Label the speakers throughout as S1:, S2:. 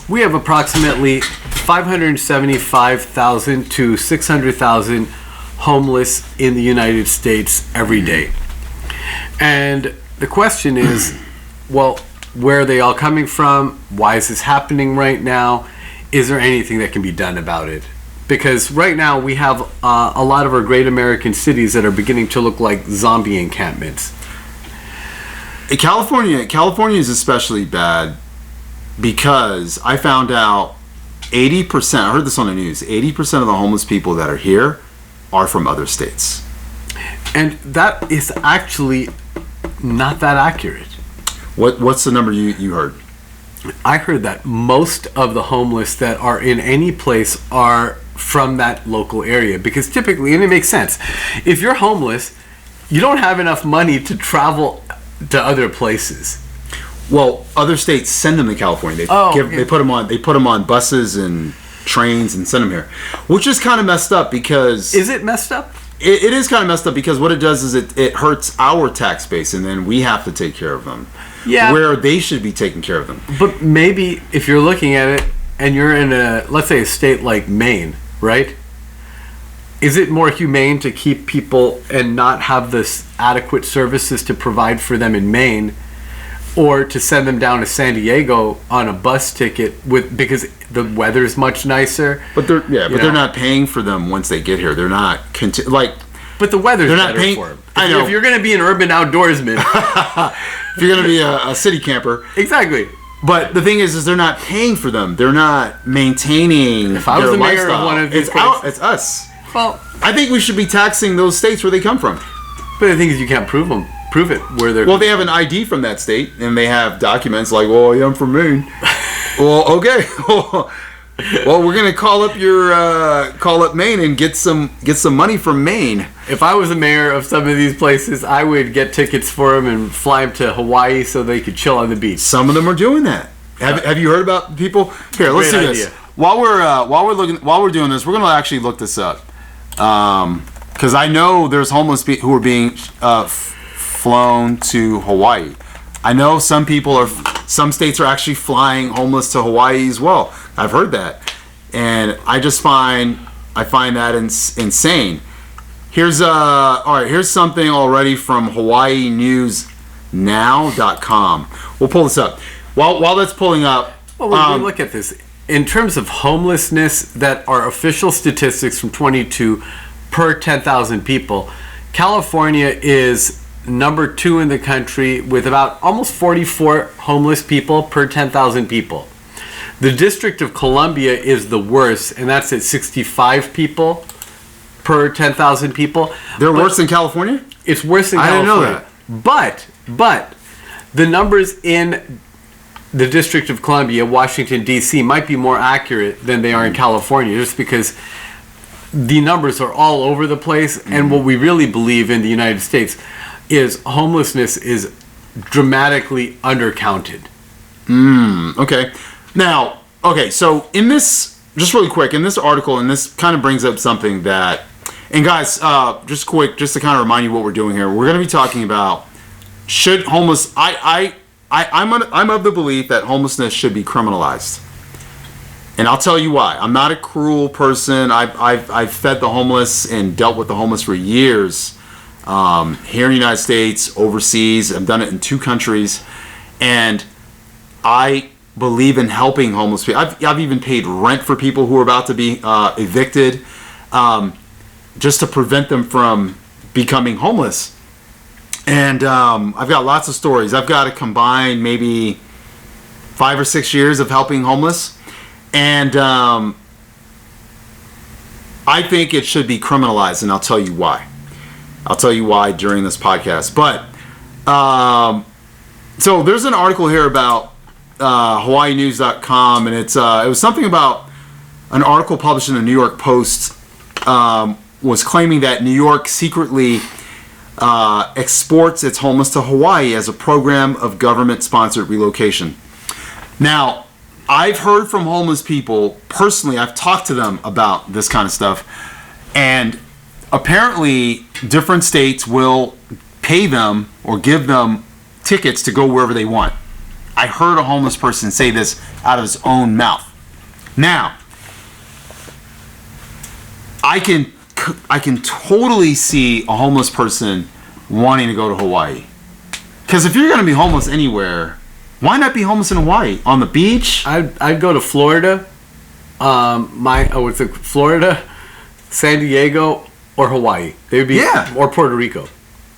S1: We have approximately 575,000 to 600,000 homeless in the United States every day. And the question is, well, where are they all coming from? Why is this happening right now? Is there anything that can be done about it? Because right now we have a lot of our great American cities that are beginning to look like zombie encampments.
S2: California is especially bad because I found out 80%, I heard this on the news, 80% of the homeless people that are here are from other states.
S1: And that is actually not that accurate.
S2: What's the number you heard?
S1: I heard that most of the homeless that are in any place are from that local area, because typically, and it makes sense, if you're homeless, you don't have enough money to travel to other places.
S2: Well, other states send them to California. They put them on buses and trains and send them here, which is kind of messed up because...
S1: Is it messed up?
S2: It is kind of messed up because what it does is it hurts our tax base, and then we have to take care of them.
S1: Yeah.
S2: Where they should be taking care of them.
S1: But maybe if you're looking at it and you're in let's say a state like Maine, right? Is it more humane to keep people and not have this adequate services to provide for them in Maine, or to send them down to San Diego on a bus ticket because the weather is much nicer?
S2: But they're not paying for them once they get here. They're not
S1: But the weather's better for them. I know. If you're going to be an urban outdoorsman,
S2: if you're going to be a city camper,
S1: exactly.
S2: But the thing is they're not paying for them. They're not maintaining.
S1: If I was the mayor of one of these places,
S2: it's us.
S1: Well,
S2: I think we should be taxing those states where they come from.
S1: But the thing is, you can't prove it where they're.
S2: Well, they have an ID from that state, and they have documents like, "Well, yeah, I'm from Maine." Well, okay. Well, we're gonna call up Maine and get some money from Maine.
S1: If I was the mayor of some of these places, I would get tickets for them and fly them to Hawaii so they could chill on the beach.
S2: Some of them are doing that. Have you heard about people? Here, let's do this. While we're doing this, we're gonna actually look this up, because I know there's homeless people who are being flown to Hawaii. I know some states are actually flying homeless to Hawaii as well. I've heard that, and I find that insane. Here's something already from HawaiiNewsNow.com. We'll pull this up. While that's pulling up,
S1: well, we look at this in terms of homelessness. That are official statistics from 22 per 10,000 people. California is number 2 in the country with about almost 44 homeless people per 10,000 people. The District of Columbia is the worst, and that's at 65 people per 10,000 people.
S2: They're worse than California?
S1: It's worse than California.
S2: I didn't know that.
S1: But the numbers in the District of Columbia, Washington, D.C. might be more accurate than they are in California, just because the numbers are all over the place. And what we really believe in the United States is homelessness is dramatically undercounted.
S2: Okay. Now, so in this, just really quick, in this article, and this kind of brings up something that, and guys, just to kind of remind you what we're doing here, we're going to be talking about should homeless, I'm of the belief that homelessness should be criminalized. And I'll tell you why. I'm not a cruel person. I've fed the homeless and dealt with the homeless for years, here in the United States, overseas. I've done it in 2 countries, and I believe in helping homeless people. I've even paid rent for people who are about to be evicted, just to prevent them from becoming homeless. And I've got lots of stories. I've got to combine maybe 5 or 6 years of helping homeless. And I think it should be criminalized, and I'll tell you why. I'll tell you why during this podcast. But so there's an article here about HawaiiNews.com, and it was something about an article published in the New York Post, was claiming that New York secretly exports its homeless to Hawaii as a program of government-sponsored relocation. Now, I've heard from homeless people personally. I've talked to them about this kind of stuff, and apparently different states will pay them or give them tickets to go wherever they want. I heard a homeless person say this out of his own mouth. Now, I can totally see a homeless person wanting to go to Hawaii. Because if you're going to be homeless anywhere, why not be homeless in Hawaii? On the beach?
S1: I'd go to Florida. Florida, San Diego, or Hawaii. They would be, or Puerto Rico.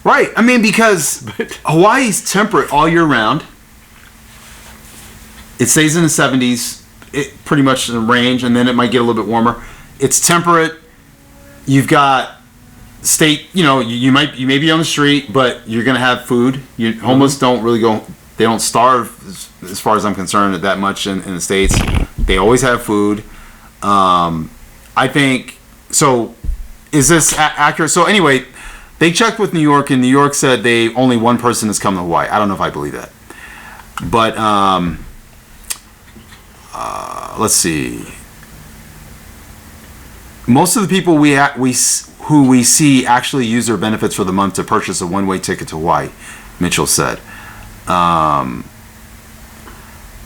S2: Right. I mean, because Hawaii's temperate all year round. It stays in the 70s, pretty much in the range, and then it might get a little bit warmer. It's temperate. You've got state, you may be on the street, but you're going to have food. Homeless don't really go, they don't starve, as far as I'm concerned, that much in the States. They always have food. I think, so is this accurate? So anyway, they checked with New York, and New York said only one person has come to Hawaii. I don't know if I believe that. But let's see. Most of the people who we see actually use their benefits for the month to purchase a one-way ticket to Hawaii, Mitchell said.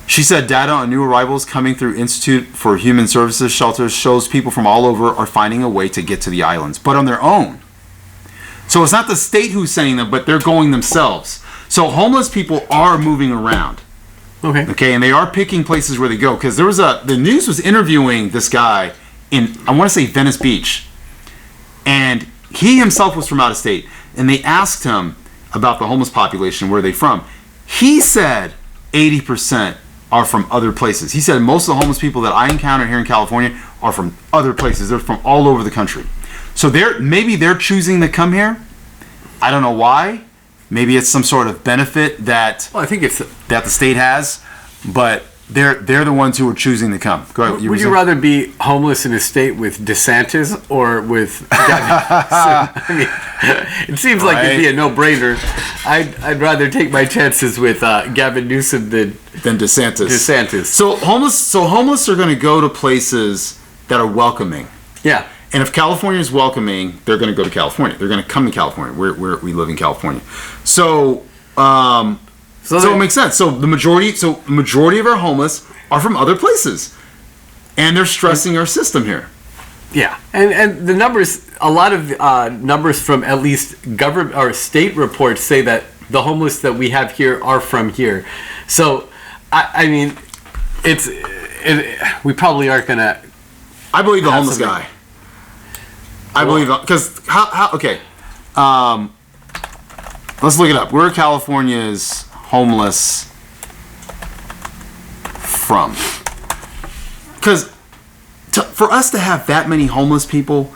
S2: She said data on new arrivals coming through Institute for Human Services shelters shows people from all over are finding a way to get to the islands, but on their own. So it's not the state who's sending them, but they're going themselves. So homeless people are moving around. Okay, and they are picking places where they go. Because the news was interviewing this guy in, I want to say, Venice Beach. And he himself was from out of state. And they asked him about the homeless population, where are they from? He said 80% are from other places. He said most of the homeless people that I encounter here in California are from other places. They're from all over the country. So maybe they're choosing to come here. I don't know why. Maybe it's some sort of benefit that
S1: I think it's
S2: that the state has, but they're the ones who are choosing to come. Go ahead.
S1: Would you rather be homeless in a state with DeSantis or with? I mean, it seems like it'd be a no-brainer. I'd rather take my chances with Gavin Newsom than DeSantis. So homeless are going to go to places that are welcoming. Yeah.
S2: And if California is welcoming, they're going to go to California. They're going to come to California. We live in California. So it makes sense. So the majority of our homeless are from other places, and they're stressing our system here.
S1: Yeah, and the numbers, a lot of numbers from at least government or state reports say that the homeless that we have here are from here. So, I mean, we probably aren't going to.
S2: I believe the homeless guy. I believe, because okay, let's look it up. Where are California's homeless from? Because for us to have that many homeless people,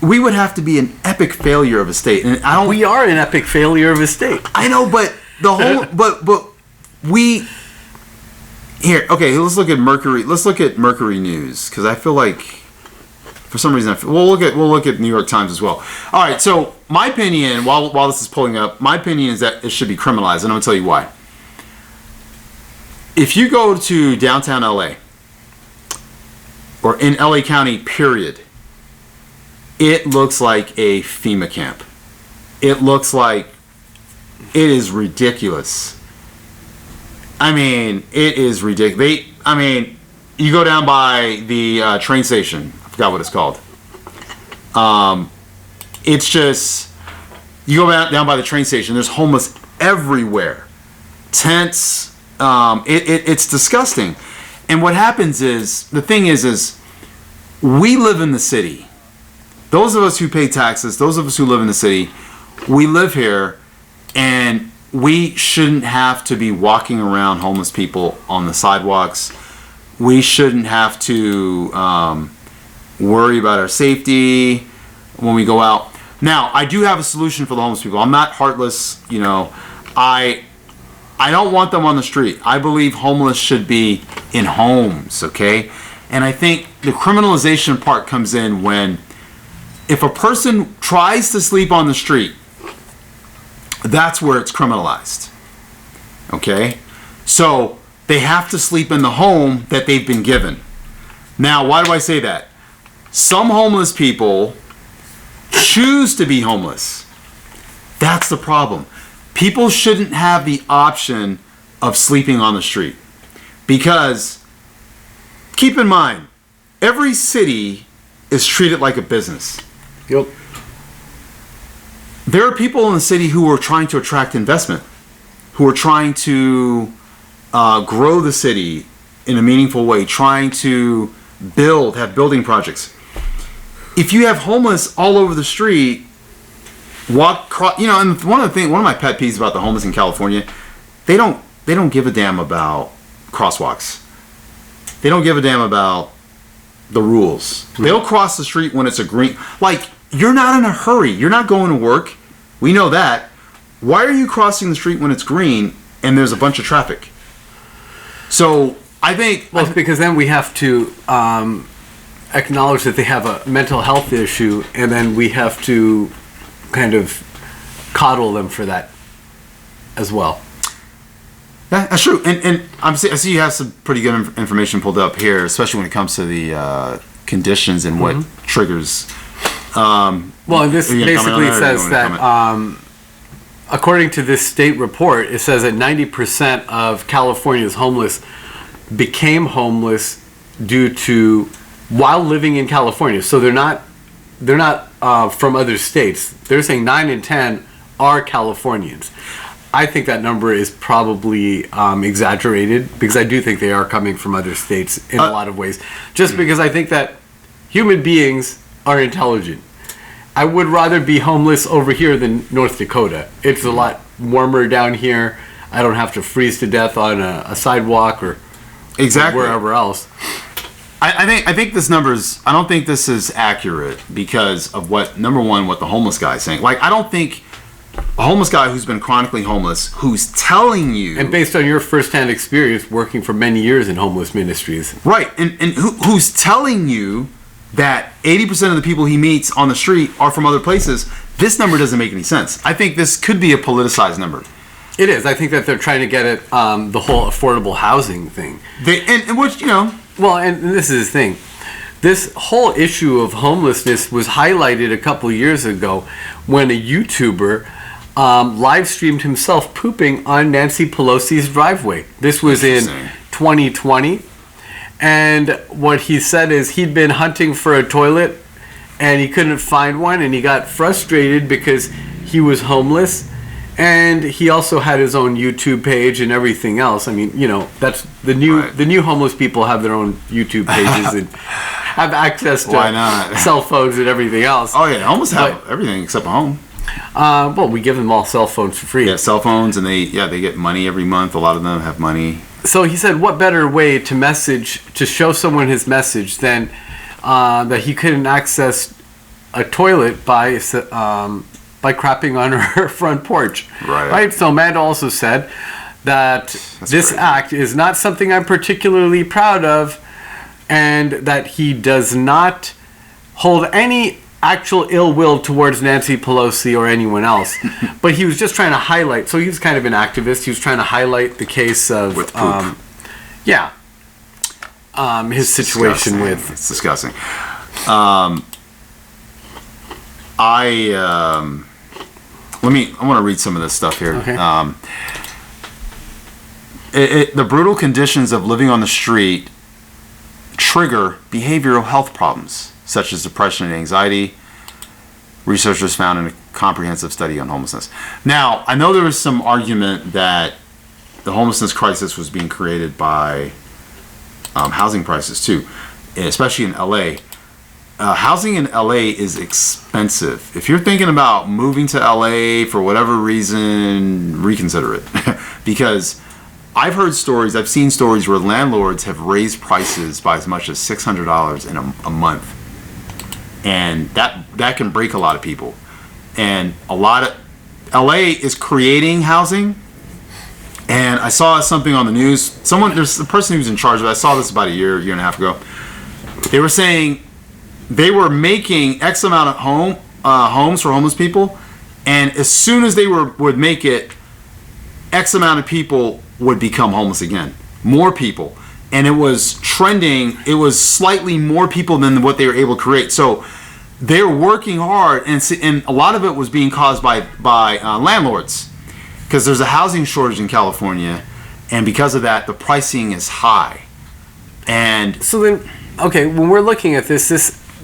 S2: we would have to be an epic failure of a state. And
S1: we are an epic failure of a state.
S2: I know, but the whole, but we here. Okay, let's look at Mercury. Let's look at Mercury News, because I feel like. For some reason, we'll look at New York Times as well. All right, so my opinion, while this is pulling up, my opinion is that it should be criminalized, and I'm going to tell you why. If you go to downtown LA, or in LA County, period, it looks like a FEMA camp. It looks like it is ridiculous. I mean, it is ridiculous. You go down by the train station. Forgot what it's called. It's just, you go down by the train station, there's homeless everywhere. Tents, it's disgusting. And what happens is, the thing is we live in the city. Those of us who pay taxes, those of us who live in the city, we live here, and we shouldn't have to be walking around homeless people on the sidewalks. We shouldn't have to worry about our safety when we go out. Now, I do have a solution for the homeless people. I'm not heartless, I don't want them on the street. I believe homeless should be in homes, okay? And I think the criminalization part comes in when, if a person tries to sleep on the street, that's where it's criminalized, okay? So they have to sleep in the home that they've been given. Now, why do I say that? Some homeless people choose to be homeless. That's the problem. People shouldn't have the option of sleeping on the street. Because, keep in mind, every city is treated like a business.
S1: Yep.
S2: There are people in the city who are trying to attract investment, who are trying to grow the city in a meaningful way, trying to have building projects. If you have homeless all over the street, and one of my pet peeves about the homeless in California, they don't give a damn about crosswalks. They don't give a damn about the rules. They'll cross the street when it's a green. Like, you're not in a hurry. You're not going to work. We know that. Why are you crossing the street when it's green and there's a bunch of traffic? So I think...
S1: Well, it's because then we have to acknowledge that they have a mental health issue, and then we have to kind of coddle them for that as well.
S2: Yeah, that's true. And I see you have some pretty good information pulled up here, especially when it comes to the conditions and what triggers...
S1: well, this basically says that, according to this state report, it says that 90% of California's homeless became homeless while living in California. So they're not from other states. They're saying 9 in 10 are Californians. I think that number is probably exaggerated, because I do think they are coming from other states in a lot of ways. Just because I think that human beings are intelligent. I would rather be homeless over here than North Dakota. It's a lot warmer down here. I don't have to freeze to death on a sidewalk or wherever else.
S2: I think this number's... I don't think this is accurate because of number one, what the homeless guy is saying. Like, I don't think a homeless guy who's been chronically homeless, who's telling you...
S1: And based on your firsthand experience working for many years in homeless ministries.
S2: Right, and who's telling you that 80% of the people he meets on the street are from other places, this number doesn't make any sense. I think this could be a politicized number.
S1: It is. I think that they're trying to get at the whole affordable housing thing.
S2: And which, you know...
S1: Well, and this is the thing. This whole issue of homelessness was highlighted a couple years ago when a YouTuber live streamed himself pooping on Nancy Pelosi's driveway. This was in 2020. And what he said is he'd been hunting for a toilet and he couldn't find one, and he got frustrated because he was homeless. And he also had his own YouTube page and everything else. I mean, you know, that's the new homeless people have their own YouTube pages and have access to cell phones and everything else.
S2: Oh yeah, homeless have everything except a home.
S1: Well, we give them all cell phones for free.
S2: Yeah, cell phones, and they get money every month. A lot of them have money.
S1: So he said, what better way to show someone his message than that he couldn't access a toilet by crapping on her front porch. Right. So Amanda also said that this act is not something I'm particularly proud of, and that he does not hold any actual ill will towards Nancy Pelosi or anyone else. But he was just trying to highlight, so he was kind of an activist. He was trying to highlight the case of
S2: with poop.
S1: His situation with...
S2: It's disgusting. I want to read some of this stuff here.
S1: Okay.
S2: The brutal conditions of living on the street trigger behavioral health problems, such as depression and anxiety, researchers found in a comprehensive study on homelessness. Now, I know there was some argument that the homelessness crisis was being created by housing prices, too, especially in LA. Housing in LA is expensive. If you're thinking about moving to LA for whatever reason, reconsider it. Because I've seen stories where landlords have raised prices by as much as $600 in a month. And that can break a lot of people. And LA is creating housing. And I saw something on the news. There's a person who's in charge of it. I saw this about a year and a half ago. They were saying they were making X amount of homes for homeless people, and as soon as they would make it, X amount of people would become homeless again. More people. And it was trending. It was slightly more people than what they were able to create. So they're working hard, and a lot of it was being caused by landlords, because there's a housing shortage in California, and because of that, the pricing is high. And
S1: So then, okay, when we're looking at this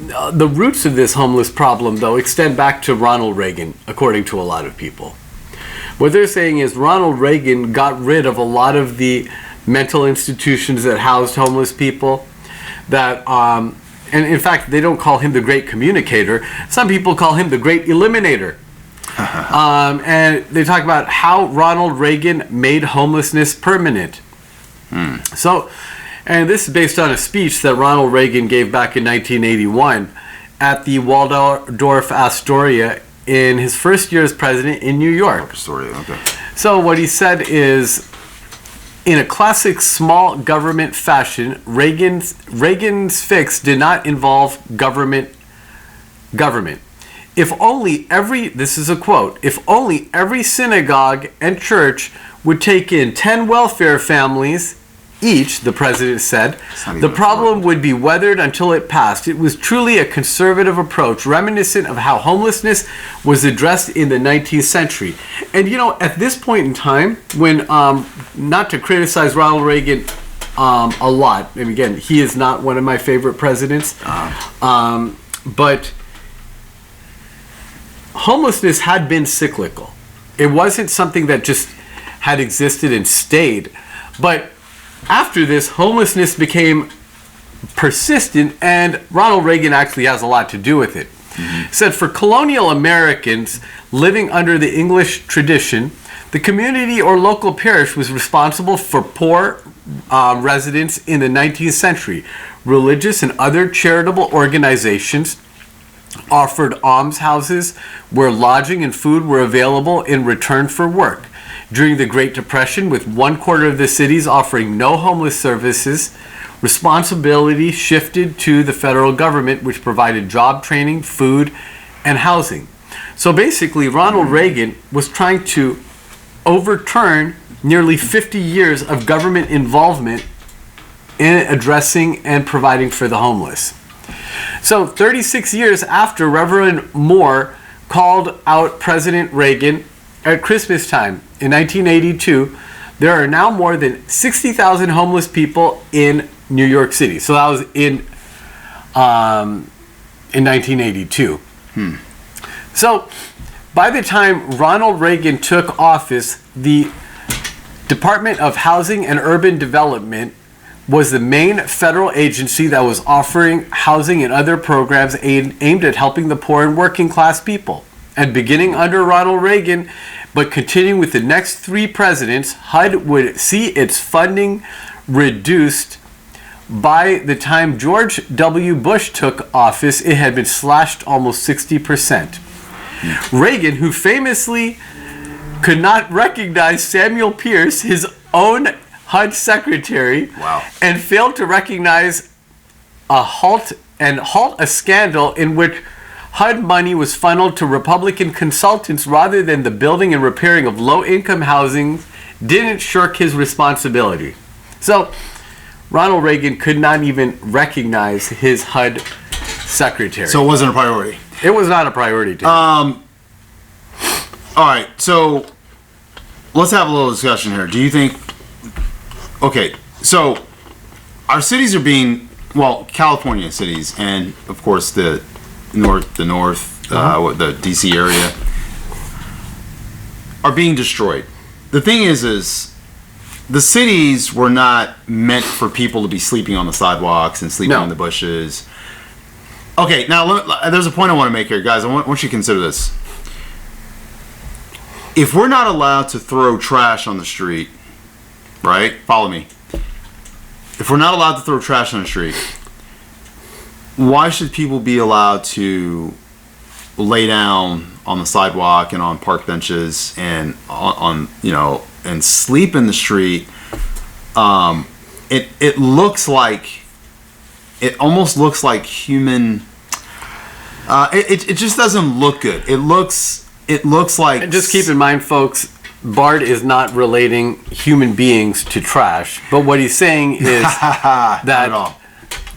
S1: the roots of this homeless problem, though, extend back to Ronald Reagan, according to a lot of people. What they're saying is Ronald Reagan got rid of a lot of the mental institutions that housed homeless people. That, and in fact, they don't call him the great communicator. Some people call him the great eliminator. And they talk about how Ronald Reagan made homelessness permanent. So, and this is based on a speech that Ronald Reagan gave back in 1981 at the Waldorf Astoria in his first year as president in New York.
S2: Astoria, okay.
S1: So what he said is, in a classic small government fashion, Reagan's fix did not involve government. If only this is a quote, if only every synagogue and church would take in 10 welfare families each, the president said, the problem would be weathered until it passed. It was truly a conservative approach, reminiscent of how homelessness was addressed in the 19th century. And you know, at this point in time, when, not to criticize Ronald Reagan a lot, and again, he is not one of my favorite presidents, but homelessness had been cyclical. It wasn't something that just had existed and stayed. But after this, homelessness became persistent, and Ronald Reagan actually has a lot to do with it. He said, for colonial Americans living under the English tradition, the community or local parish was responsible for poor residents in the 19th century. Religious and other charitable organizations offered almshouses where lodging and food were available in return for work. During the Great Depression, with 1/4 of the cities offering no homeless services, responsibility shifted to the federal government, which provided job training, food, and housing. So basically, Ronald Reagan was trying to overturn nearly 50 years of government involvement in addressing and providing for the homeless. So 36 years after Reverend Moore called out President Reagan at Christmas time in 1982, there are now more than 60,000 homeless people in New York City. So that was in 1982. So by the time Ronald Reagan took office, the Department of Housing and Urban Development was the main federal agency that was offering housing and other programs aimed at helping the poor and working class people. And beginning under Ronald Reagan, but continuing with the next 3 presidents, HUD would see its funding reduced. By the time George W. Bush took office, it had been slashed almost 60%. Reagan, who famously could not recognize Samuel Pierce, his own HUD secretary, and failed to recognize halt a scandal in which HUD money was funneled to Republican consultants rather than the building and repairing of low-income housing, didn't shirk his responsibility. So Ronald Reagan could not even recognize his HUD secretary.
S2: So it wasn't a priority.
S1: It was not a priority to him.
S2: All right, so let's have a little discussion here. Do you think... Okay, so our cities are being... Well, California cities and, of course, the D.C. area are being destroyed. The thing is the cities were not meant for people to be sleeping on the sidewalks and sleeping in the bushes. Okay, now there's a point I want to make here, guys. I want you to consider this. If we're not allowed to throw trash on the street, right? Follow me. If we're not allowed to throw trash on the street, why should people be allowed to lay down on the sidewalk and on park benches and on and sleep in the street? It looks like, it almost looks like human. It just doesn't look good. It looks like.
S1: And just keep in mind, folks, Bart is not relating human beings to trash, but what he's saying is that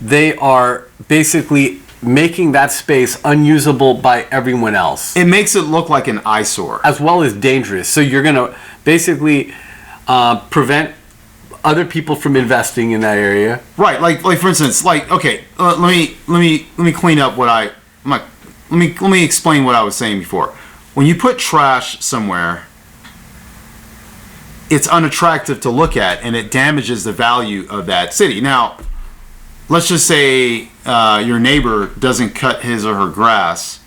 S1: they are basically making that space unusable by everyone else.
S2: It makes it look like an eyesore.
S1: As well as dangerous. So you're going to basically prevent other people from investing in that area.
S2: Right, like for instance, like okay, let me clean up what let me explain what I was saying before. When you put trash somewhere, it's unattractive to look at, and it damages the value of that city. Now, let's just say your neighbor doesn't cut his or her grass,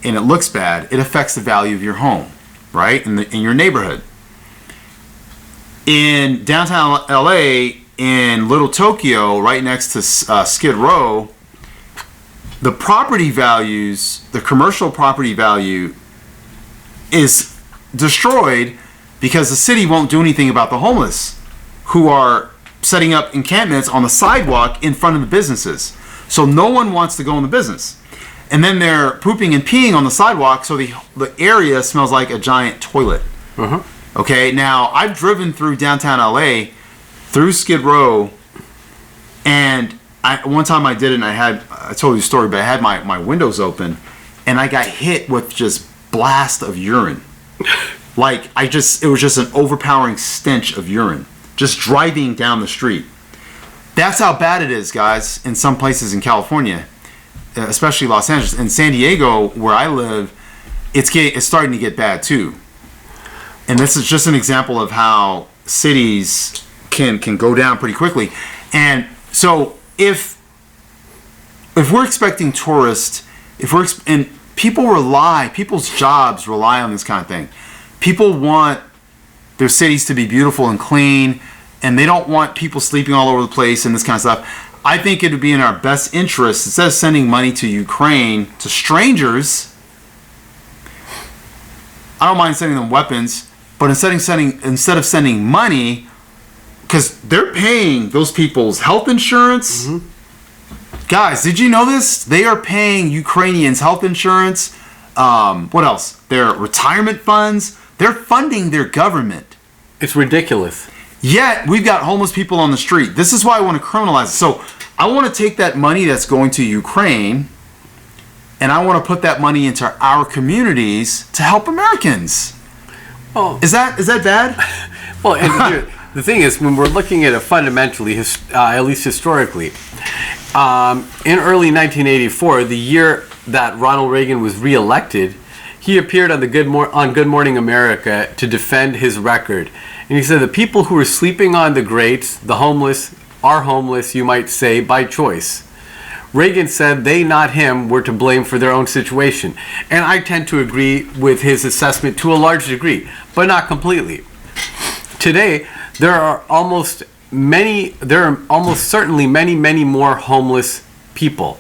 S2: and it looks bad. It affects the value of your home, right, in your neighborhood. In downtown LA, in Little Tokyo, right next to Skid Row, the property values, the commercial property value is destroyed because the city won't do anything about the homeless who are setting up encampments on the sidewalk in front of the businesses. So no one wants to go in the business. And then they're pooping and peeing on the sidewalk, so the area smells like a giant toilet.
S1: Uh-huh.
S2: Okay, now I've driven through downtown LA, through Skid Row, and one time I did it, and I told you the story, but I had my windows open, and I got hit with just blast of urine. Like, it was just an overpowering stench of urine, just driving down the street. That's how bad it is, guys, in some places in California, especially Los Angeles. In San Diego, where I live, it's starting to get bad too. And this is just an example of how cities can go down pretty quickly. And so if we're expecting tourists, and people's jobs rely on this kind of thing. People want their cities to be beautiful and clean, and they don't want people sleeping all over the place and this kind of stuff. I think it would be in our best interest, instead of sending money to Ukraine, to strangers, I don't mind sending them weapons, but instead of sending money, because they're paying those people's health insurance. Mm-hmm. Guys, did you know this? They are paying Ukrainians health insurance. What else? Their retirement funds. They're funding their government.
S1: It's ridiculous.
S2: Yet, we've got homeless people on the street. This is why I want to criminalize it. So, I want to take that money that's going to Ukraine, and I want to put that money into our communities to help Americans. Oh. Is that bad?
S1: Well, and the thing is, when we're looking at it fundamentally, at least historically, in early 1984, the year that Ronald Reagan was reelected, he appeared on Good Morning America to defend his record. And he said the people who are sleeping on the grates, the homeless, are homeless, you might say, by choice. Reagan said they, not him, were to blame for their own situation. And I tend to agree with his assessment to a large degree, but not completely. Today, there are almost certainly many more homeless people.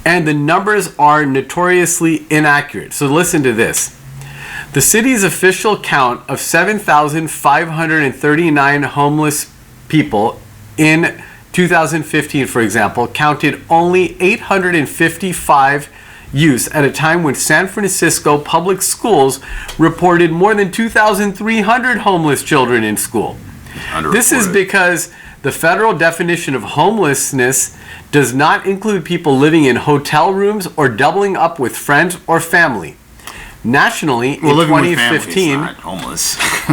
S1: And the numbers are notoriously inaccurate. So listen to this. The city's official count of 7,539 homeless people in 2015, for example, counted only 855 youths at a time when San Francisco public schools reported more than 2,300 homeless children in school. This is because the federal definition of homelessness does not include people living in hotel rooms or doubling up with friends or family. Nationally, in 2015,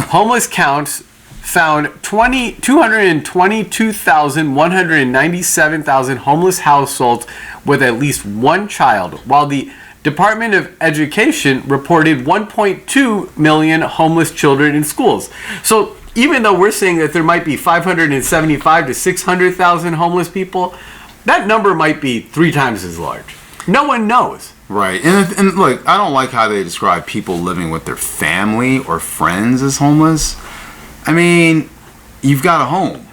S1: homeless counts found 222,197 homeless households with at least one child, while the Department of Education reported 1.2 million homeless children in schools. So even though we're saying that there might be 575 to 600,000 homeless people, that number might be 3 times as large. No one knows.
S2: Right. And look, I don't like how they describe people living with their family or friends as homeless. I mean, you've got a home.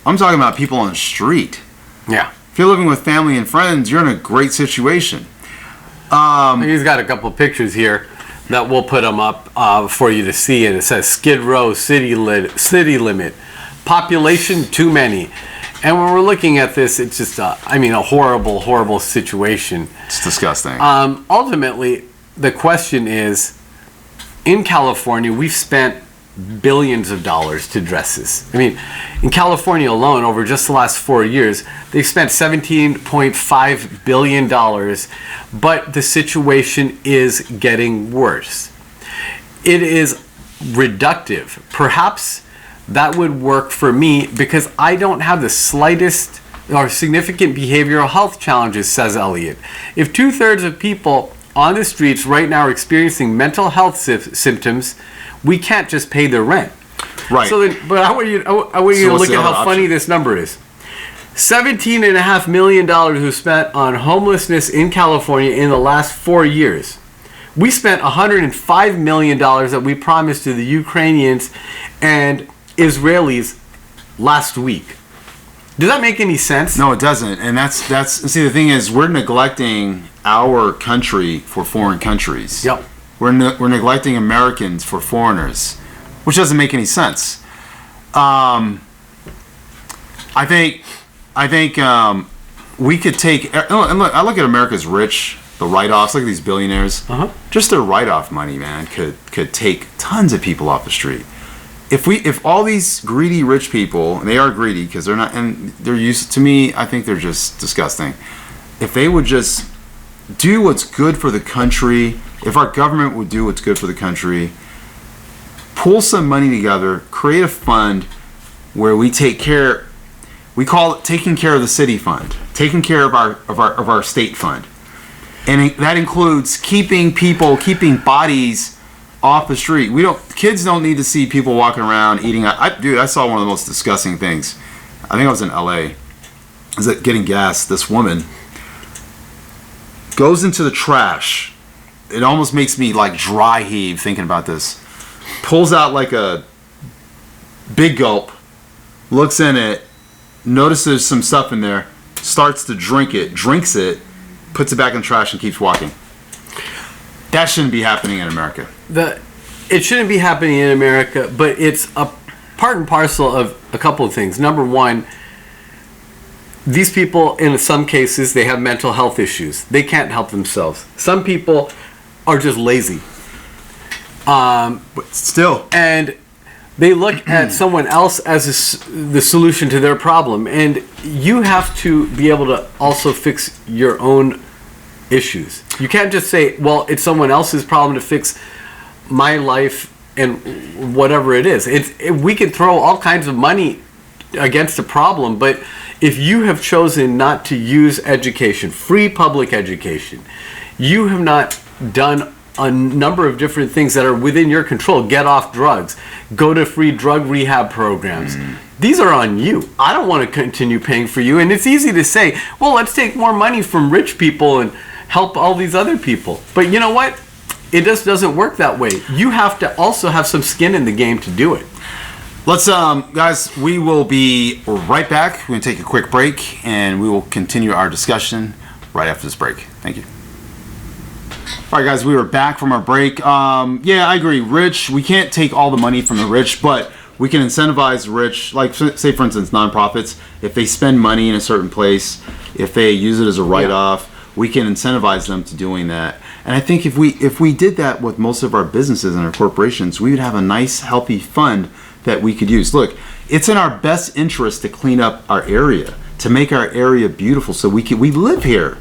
S2: I'm talking about people on the street.
S1: Yeah.
S2: If you're living with family and friends, you're in a great situation.
S1: He's got a couple pictures here that we'll put them up for you to see, and it says Skid Row city limit, population too many. And when we're looking at this, it's just a horrible situation.
S2: It's disgusting.
S1: Ultimately, the question is, in California, we've spent billions of dollars to address this. I mean, in California alone, over just the last 4 years, they've spent $17.5 billion, but the situation is getting worse. It is reductive. Perhaps that would work for me because I don't have the slightest or significant behavioral health challenges, says Elliot. If 2/3 of people on the streets right now are experiencing mental health symptoms, we can't just pay their rent.
S2: Right.
S1: So then, but I want you to look at how funny this number is. $17.5 million was spent on homelessness in California in the last 4 years. We spent $105 million that we promised to the Ukrainians and Israelis last week. Does that make any sense?
S2: No, it doesn't. And that's see, the thing is, we're neglecting our country for foreign countries.
S1: Yep.
S2: We're neglecting Americans for foreigners, which doesn't make any sense. I think we could take. And look, I look at America's rich, the write-offs. Look at these billionaires. Just their write-off money, man, could take tons of people off the street. If all these greedy rich people, and they are greedy because they're not, and they're used to me, I think they're just disgusting. If they would just do what's good for the country, if our government would do what's good for the country, pull some money together, create a fund where we take care. We call it taking care of the city fund, taking care of our state fund, and that includes keeping bodies off the street. Kids don't need to see people walking around eating. I saw one of the most disgusting things. I think I was in LA. I was getting gas. This woman goes into the trash. It almost makes me like dry heave thinking about this. Pulls out like a big gulp, looks in it, notices some stuff in there, starts to drink it, drinks it, puts it back in the trash and keeps walking. That shouldn't be happening in America.
S1: It shouldn't be happening in America, but it's a part and parcel of a couple of things. Number one, these people, in some cases, they have mental health issues. They can't help themselves. Some people are just lazy.
S2: But still.
S1: And they look at someone else as the solution to their problem. And you have to be able to also fix your own issues. You can't just say, well, it's someone else's problem to fix my life and whatever it is. We can throw all kinds of money against a problem, but if you have chosen not to use education, free public education, you have not done a number of different things that are within your control. Get off drugs, go to free drug rehab programs. These are on you. I don't want to continue paying for you. And it's easy to say, well, let's take more money from rich people and help all these other people. But you know what? It just doesn't work that way. You have to also have some skin in the game to do it.
S2: Let's, guys, we will be right back. We're going to take a quick break, and we will continue our discussion right after this break. Thank you. All right, guys, we are back from our break. Yeah, I agree. Rich, we can't take all the money from the rich, but we can incentivize rich, like, say, for instance, nonprofits. If they spend money in a certain place, if they use it as a write-off, we can incentivize them to doing that. And I think if we did that with most of our businesses and our corporations, we would have a nice, healthy fund that we could use. Look, it's in our best interest to clean up our area, to make our area beautiful so we live here.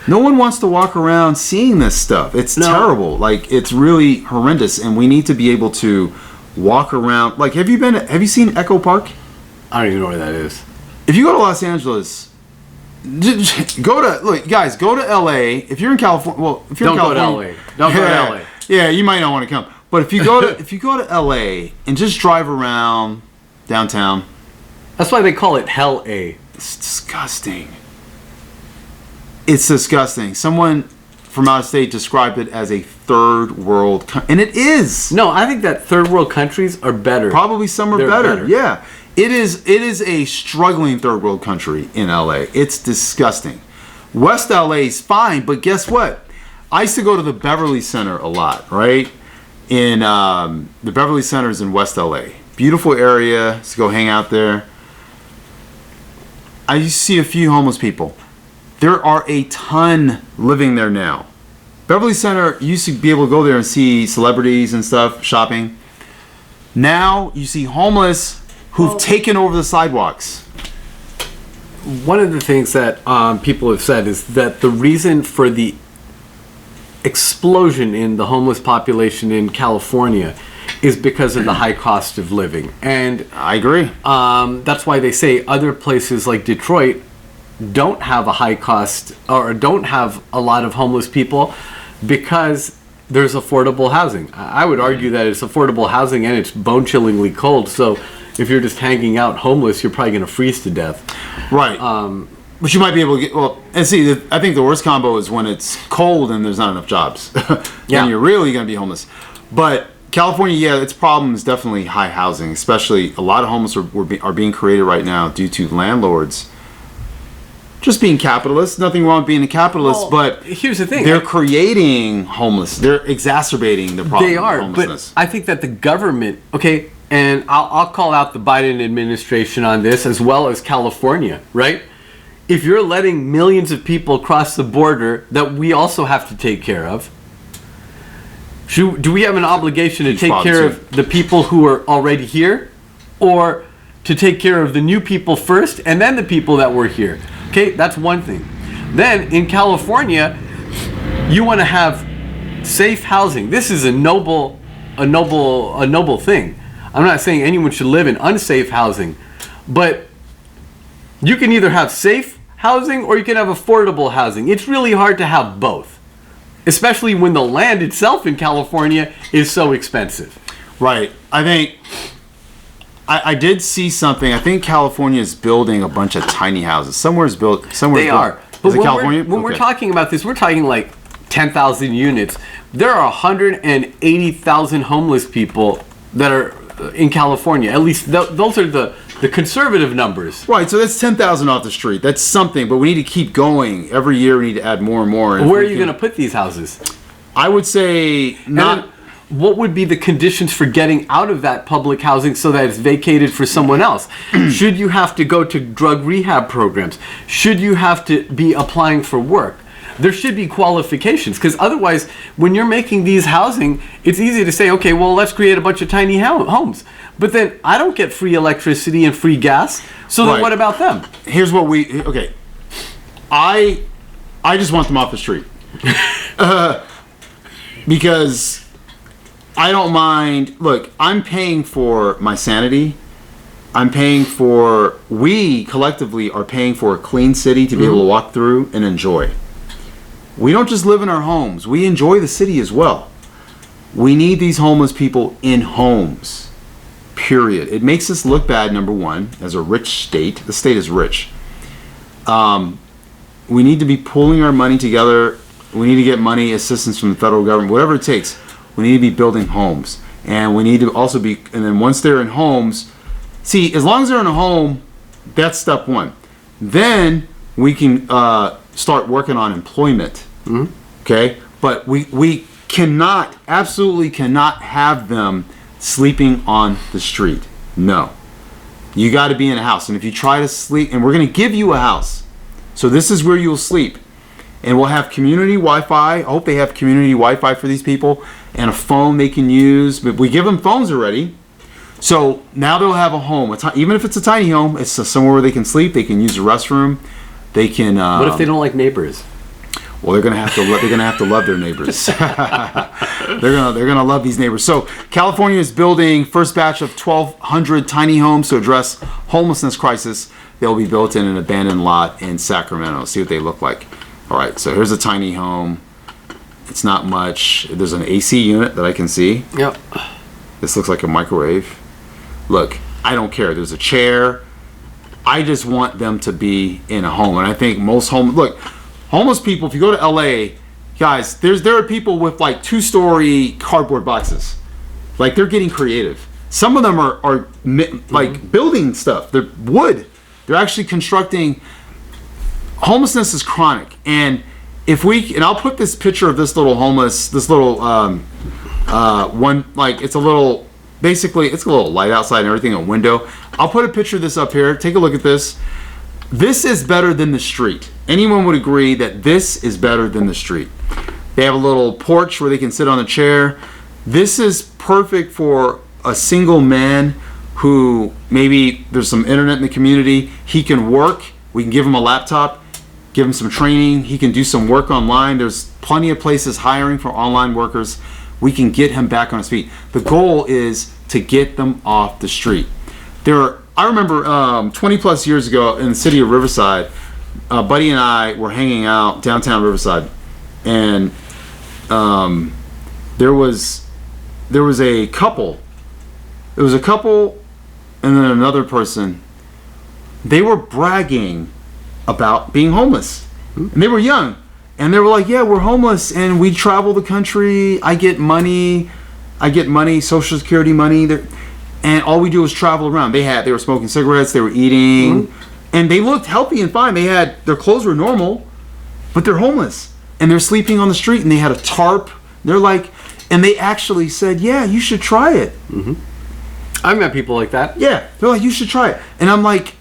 S2: No one wants to walk around seeing this stuff. It's terrible. Like, it's really horrendous, and we need to be able to walk around. Like, have you seen Echo Park?
S1: I don't even know where that is.
S2: If you go to Los Angeles, go to LA. If you're in California, well, if you're in California,
S1: don't go to LA.
S2: Yeah, you might not want to come. But if you go to LA and just drive around downtown,
S1: that's why they call it Hell A.
S2: It's disgusting. It's disgusting. Someone from out of state described it as a third world country, and it is.
S1: No, I think that third world countries are better.
S2: Probably some are better. Yeah. It is a struggling third world country in LA. It's disgusting. West LA is fine, but guess what? I used to go to the Beverly Center a lot, right? In the Beverly Center is in West LA. Beautiful area. Used to go hang out there. I used to see a few homeless people. There are a ton living there now. Beverly Center, you used to be able to go there and see celebrities and stuff, shopping. Now you see homeless who've taken over the sidewalks.
S1: One of the things that people have said is that the reason for the explosion in the homeless population in California is because of the high cost of living. And
S2: I agree.
S1: that's why they say other places like Detroit don't have a high cost or don't have a lot of homeless people because there's affordable housing. I would argue that it's affordable housing and it's bone-chillingly cold. So if you're just hanging out homeless, you're probably going to freeze to death.
S2: Right. But you might be able to get, and see, I think the worst combo is when it's cold and there's not enough jobs.
S1: Yeah.
S2: Then you're really going to be homeless. But California, yeah, its problem is definitely high housing, especially a lot of homeless are being created right now due to landlords just being capitalists. Nothing wrong with being a capitalist, but
S1: here's the thing.
S2: They're creating homeless. They're exacerbating the problem
S1: They are,
S2: of homelessness.
S1: but I think that the government, okay, and I'll call out the Biden administration on this as well as California, right? If you're letting millions of people cross the border that we also have to take care of, do we have an obligation to take care of the people who are already here, or to take care of the new people first and then the people that were here? Okay, that's one thing. Then in California, you want to have safe housing. This is a noble thing. I'm not saying anyone should live in unsafe housing, but you can either have safe housing or you can have affordable housing. It's really hard to have both, especially when the land itself in California is so expensive.
S2: Right. I think I did see something. I think California is building a bunch of tiny houses. Somewhere's built.
S1: They are. But
S2: Is it California?
S1: when we're talking about this, we're talking like 10,000 units. There are 180,000 homeless people that are in California. At least those are the conservative numbers.
S2: Right, so that's 10,000 off the street. That's something, but we need to keep going. Every year we need to add more and more.
S1: Where are you going to put these houses?
S2: I would say not.
S1: What would be the conditions for getting out of that public housing so that it's vacated for someone else? Should you have to go to drug rehab programs? Should you have to be applying for work? There should be qualifications, because otherwise, when you're making these housing, it's easy to say, okay, well, let's create a bunch of tiny homes. But then I don't get free electricity and free gas, so then what about them?
S2: Here's what okay. I just want them off the street. Because I don't mind. Look, I'm paying for my sanity. We collectively are paying for a clean city to be able to walk through and enjoy. We don't just live in our homes. We enjoy the city as well. We need these homeless people in homes. Period. It makes us look bad, number one, as a rich state. The state is rich. We need to be pulling our money together. We need to get money assistance from the federal government, whatever it takes. We need to be building homes. And we need to also be, and then once they're in homes, see, as long as they're in a home, that's step one. Then we can start working on employment. Okay? But we cannot, absolutely cannot have them sleeping on the street. No. You got to be in a house. And if you try to sleep, and we're going to give you a house. So this is where you'll sleep. And we'll have community Wi-Fi. I hope they have community Wi-Fi for these people. And a phone they can use. But we give them phones already. So now they'll have a home. Even if it's a tiny home, it's somewhere where they can sleep. They can use a restroom. They can...
S1: what if they don't like neighbors?
S2: Well, they're gonna have to love their neighbors. they're gonna love these neighbors. So California is building first batch of 1,200 tiny homes to address homelessness crisis. They'll be built in an abandoned lot in Sacramento. See what they look like. All right, so here's a tiny home. It's not much. There's an AC unit that I can see.
S1: Yep.
S2: This looks like a microwave. Look, I don't care. There's a chair. I just want them to be in a home, and I think most homeless people, if you go to LA, guys, there are people with like 2-story cardboard boxes. Like, they're getting creative. Some of them are like building stuff. They're wood. They're actually constructing. Homelessness is chronic. And I'll put this picture of this little one, like it's a little light outside and everything, a window. I'll put a picture of this up here. Take a look at this. This is better than the street. Anyone would agree that this is better than the street. They have a little porch where they can sit on a chair. This is perfect for a single man who maybe there's some internet in the community. He can work. We can give him a laptop, give him some training. He can do some work online. There's plenty of places hiring for online workers. we can get him back on his feet. The goal is to get them off the street. I remember 20 plus years ago in the city of Riverside, Buddy and I were hanging out downtown Riverside, and there was a couple. It was a couple and then another person. They were bragging about being homeless. And they were young. And they were like, yeah, we're homeless and we travel the country. I get money, Social Security money. And all we do is travel around. They were smoking cigarettes, they were eating, and they looked healthy and fine. Their clothes were normal, but they're homeless. And they're sleeping on the street, and they had a tarp. And they actually said, yeah, you should try it.
S1: Mm-hmm. I've met people like that.
S2: Yeah, they're like, you should try it. And I'm like,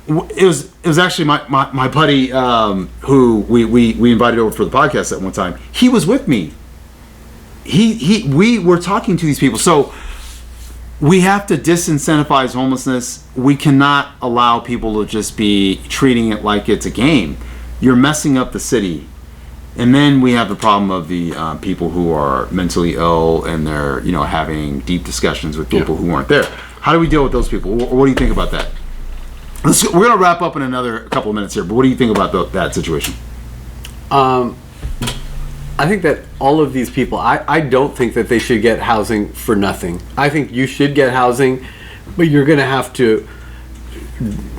S2: it was actually my buddy who we invited over for the podcast at one time. He was with me. We were talking to these people. So we have to disincentivize homelessness. We cannot allow people to just be treating it like it's a game. You're messing up the city. And then we have the problem of the people who are mentally ill and they're having deep discussions with people who weren't there. How do we deal with those people? What do you think about that? We're going to wrap up in another couple of minutes here, but what do you think about that situation?
S1: I think that all of these people, I don't think that they should get housing for nothing. I think you should get housing, but you're going to have to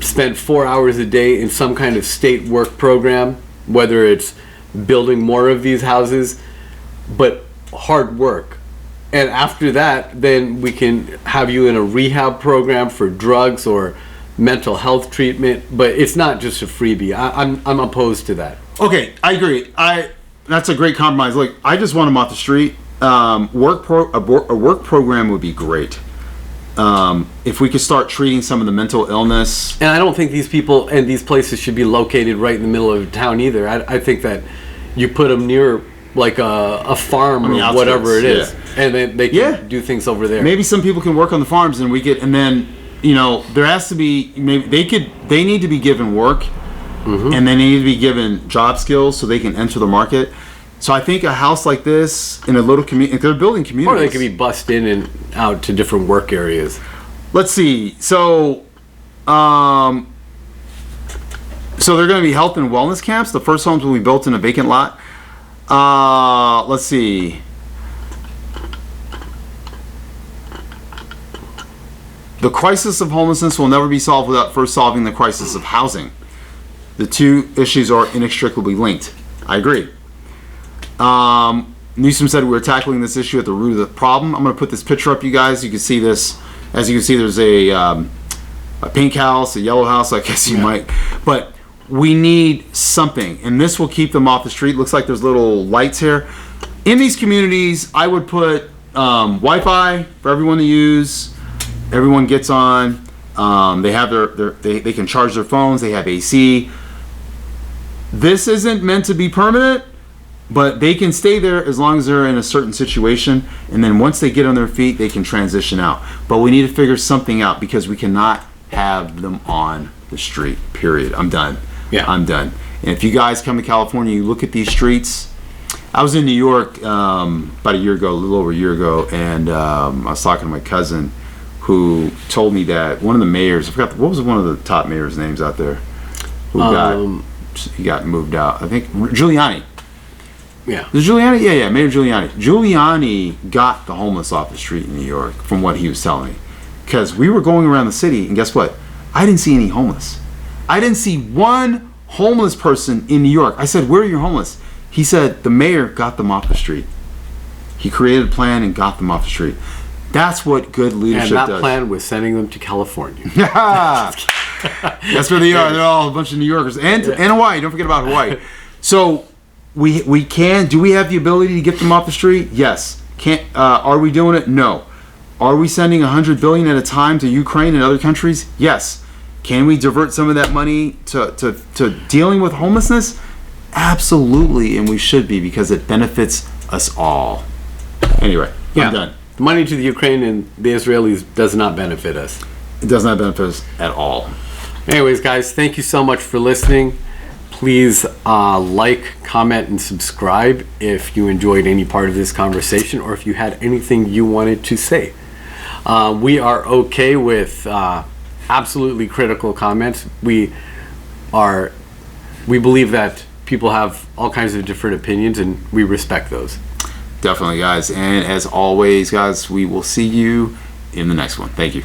S1: spend 4 hours a day in some kind of state work program, whether it's building more of these houses, but hard work. And after that, then we can have you in a rehab program for drugs or mental health treatment, but it's not just a freebie. I'm opposed to that.
S2: Okay, I agree. That's a great compromise. Look, I just want them off the street. A work program would be great. If we could start treating some of the mental illness.
S1: And I don't think these people and these places should be located right in the middle of town either. I think that you put them near like a farm or whatever it is, and then they can do things over there.
S2: Maybe some people can work on the farms, and there has to be, they need to be given work, and they need to be given job skills so they can enter the market. So I think a house like this in a little community, they're building communities.
S1: Or they could be bussed in and out to different work areas.
S2: Let's see. So they're going to be health and wellness camps. The first homes will be built in a vacant lot. Let's see. The crisis of homelessness will never be solved without first solving the crisis of housing. The two issues are inextricably linked. I agree. Newsom said we're tackling this issue at the root of the problem. I'm going to put this picture up, you guys. You can see this. As you can see, there's a pink house, a yellow house, I guess you might. But we need something, and this will keep them off the street. Looks like there's little lights here. In these communities, I would put Wi-Fi for everyone to use. Everyone gets on. They have they can charge their phones. They have AC. This isn't meant to be permanent, but they can stay there as long as they're in a certain situation. And then once they get on their feet, they can transition out. But we need to figure something out because we cannot have them on the street, period. I'm done.
S1: Yeah.
S2: I'm done. And if you guys come to California, you look at these streets. I was in New York about a year ago, a little over a year ago, and I was talking to my cousin who told me that one of the mayors, I forgot, what was one of the top mayors' names out there? He got moved out. I think Giuliani.
S1: Yeah.
S2: Was Giuliani? Yeah, Mayor Giuliani. Giuliani got the homeless off the street in New York, from what he was telling me. Because we were going around the city, and guess what? I didn't see any homeless. I didn't see one homeless person in New York. I said, where are your homeless? He said, the mayor got them off the street. He created a plan and got them off the street. That's what good leadership does.
S1: And that plan was sending them to California.
S2: That's where they are. They're all a bunch of New Yorkers. And Hawaii. Don't forget about Hawaii. So we can. Do we have the ability to get them off the street? Yes. Are we doing it? No. Are we sending $100 billion at a time to Ukraine and other countries? Yes. Can we divert some of that money to dealing with homelessness? Absolutely, and we should be, because it benefits us all. Anyway, I'm done.
S1: The money to the Ukraine and the Israelis does not benefit us.
S2: It does not benefit us at all.
S1: Anyways, guys, thank you so much for listening. please like, comment, and subscribe if you enjoyed any part of this conversation or if you had anything you wanted to say. We are okay with absolutely critical comments. We believe that people have all kinds of different opinions, and we respect those.
S2: Definitely, guys. And as always, guys, we will see you in the next one. Thank you.